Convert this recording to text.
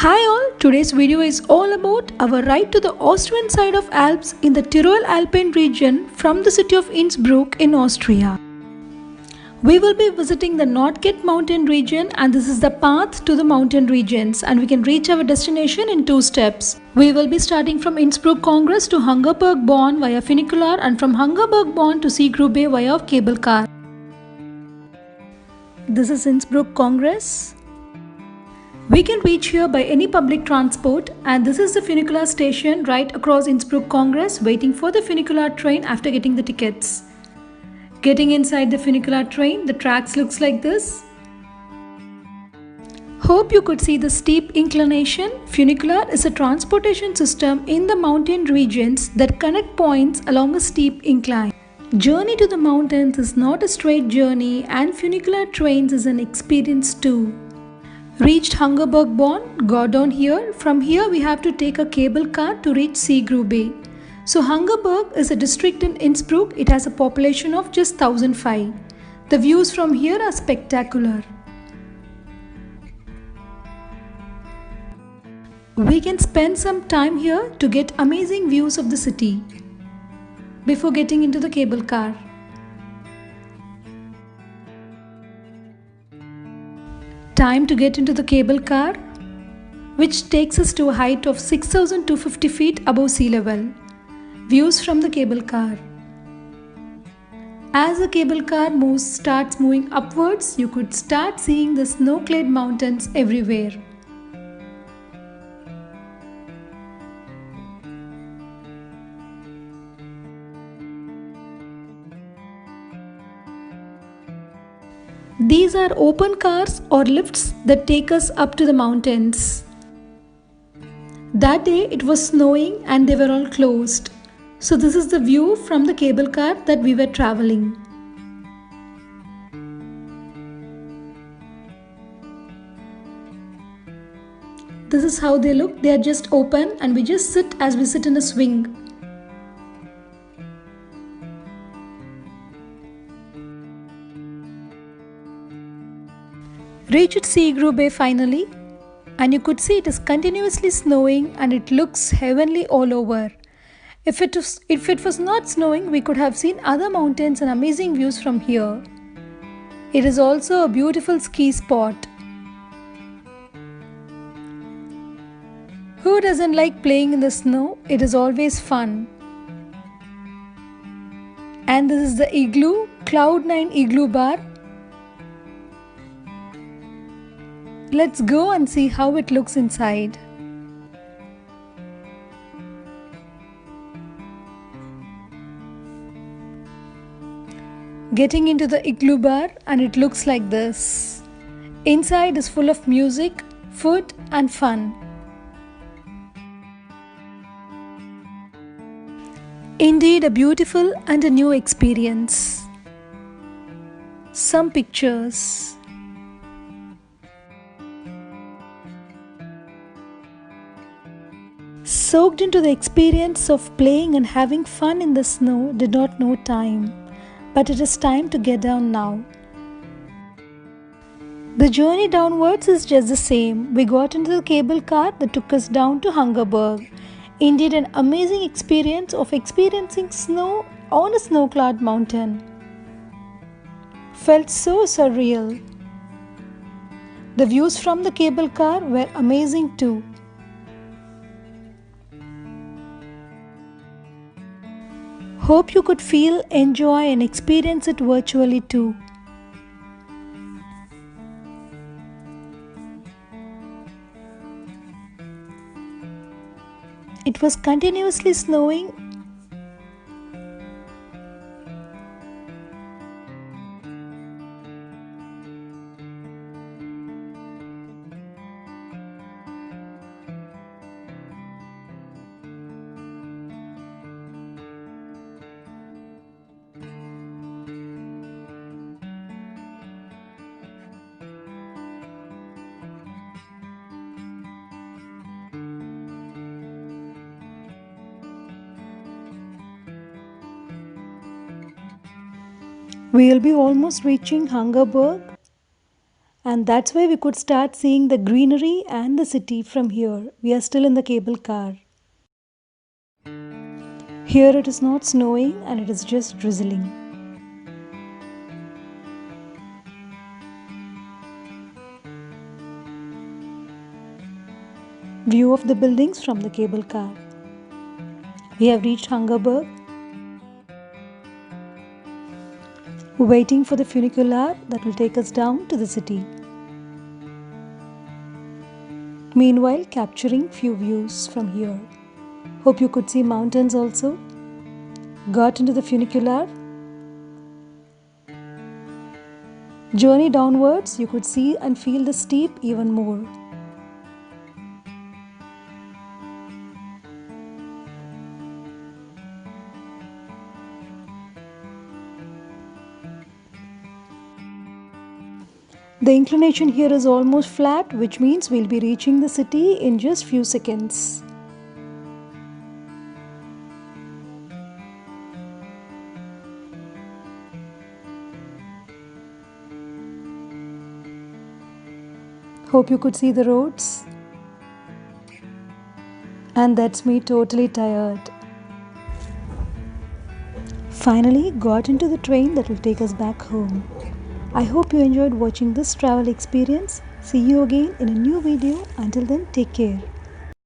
Hi all, today's video is all about our ride to the Austrian side of Alps in the Tyrol Alpine region from the city of Innsbruck in Austria. We will be visiting the Nordkette mountain region and this is the path to the mountain regions and we can reach our destination in 2 steps. We will be starting from Innsbruck Congress to Hungerberg Bonn via funicular and from Hungerberg Bonn to Seegrube via cable car. This is Innsbruck Congress. We can reach here by any public transport and this is the funicular station right across Innsbruck Congress waiting for the funicular train after getting the tickets. Getting inside the funicular train, the tracks looks like this. Hope you could see the steep inclination. Funicular is a transportation system in the mountain regions that connect points along a steep incline. Journey to the mountains is not a straight journey and funicular trains is an experience too. Reached Hungerberg Bonn, got down here. From here we have to take a cable car to reach Seegrube. So Hungerberg is a district in Innsbruck. It has a population of just 1005. The views from here are spectacular. We can spend some time here to get amazing views of the city before getting into the cable car. Time to get into the cable car, which takes us to a height of 6,250 feet above sea level. Views from the cable car. As the cable car starts moving upwards, you could start seeing the snow-clad mountains everywhere. These are open cars or lifts that take us up to the mountains. That day it was snowing and they were all closed. So this is the view from the cable car that we were traveling. This is how they look. They are just open and we just sit as we sit in a swing. Reached Seegrube finally and you could see it is continuously snowing and it looks heavenly all over. If it was not snowing, we could have seen other mountains and amazing views from here. It is also a beautiful ski spot. Who doesn't like playing in the snow? It is always fun. And this is the igloo, Cloud9 Igloo Bar. Let's go and see how it looks inside. Getting into the igloo bar and it looks like this. Inside is full of music, food and fun. Indeed a beautiful and a new experience. Some pictures. Soaked into the experience of playing and having fun in the snow, did not know time. But it is time to get down now. The journey downwards is just the same. We got into the cable car that took us down to Hungerberg. Indeed an amazing experience of experiencing snow on a snow-clad mountain. Felt so surreal. The views from the cable car were amazing too. Hope you could feel, enjoy and experience it virtually too. It was continuously snowing. We will be almost reaching Hungerberg And that's why we could start seeing the greenery and the city from here. We are still in the cable car. Here it is not snowing and it is just drizzling. View of the buildings from the cable car. We have reached Hungerberg. Waiting for the funicular that will take us down to the city. Meanwhile, capturing few views from here. Hope you could see mountains also. Got into the funicular. Journey downwards, you could see and feel the steep even more. The inclination here is almost flat, which means we'll be reaching the city in just few seconds. Hope you could see the roads. And that's me totally tired. Finally got into the train that will take us back home. I hope you enjoyed watching this travel experience. See you again in a new video. Until then, take care.